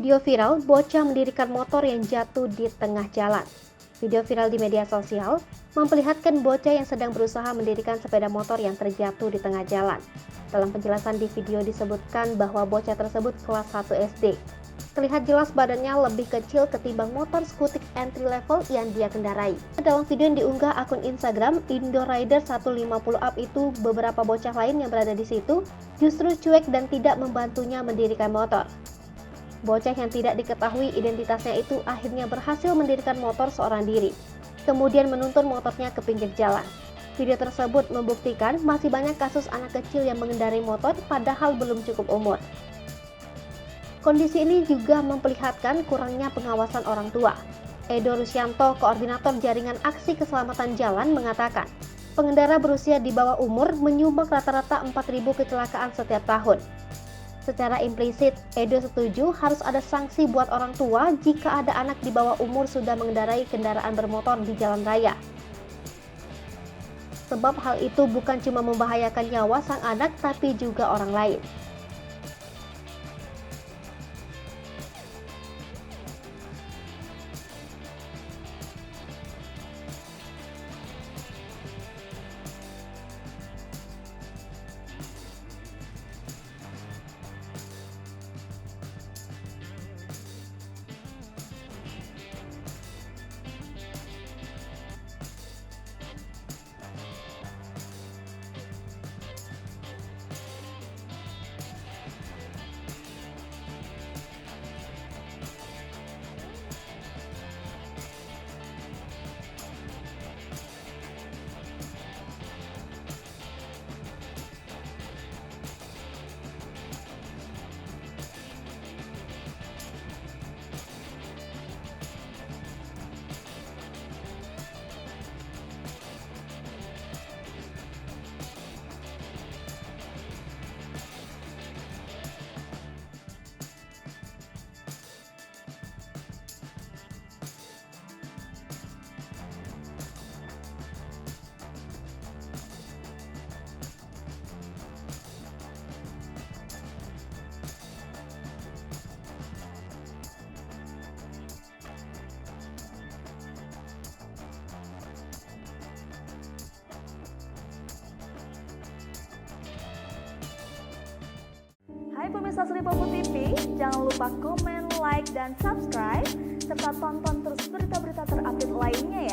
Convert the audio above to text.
Video viral, bocah mendirikan motor yang jatuh di tengah jalan. Video viral di media sosial memperlihatkan bocah yang sedang berusaha mendirikan sepeda motor yang terjatuh di tengah jalan. Dalam penjelasan di video disebutkan bahwa bocah tersebut kelas 1 SD. Terlihat jelas badannya lebih kecil ketimbang motor skutik entry level yang dia kendarai. Dalam video yang diunggah akun Instagram Indorider 150 Up itu, beberapa bocah lain yang berada di situ justru cuek dan tidak membantunya mendirikan motor. Bocah yang tidak diketahui identitasnya itu akhirnya berhasil mendirikan motor seorang diri, kemudian menuntun motornya ke pinggir jalan. Video tersebut membuktikan masih banyak kasus anak kecil yang mengendarai motor padahal belum cukup umur. Kondisi ini juga memperlihatkan kurangnya pengawasan orang tua. Edo Rusyanto, koordinator jaringan aksi keselamatan jalan, mengatakan, pengendara berusia di bawah umur menyumbang rata-rata 4.000 kecelakaan setiap tahun. Secara implisit, Edo setuju harus ada sanksi buat orang tua jika ada anak di bawah umur sudah mengendarai kendaraan bermotor di jalan raya. Sebab hal itu bukan cuma membahayakan nyawa sang anak tapi juga orang lain. Hai pemirsa Sri Popo TV, jangan lupa komen, like, dan subscribe, serta tonton terus berita-berita terupdate lainnya ya.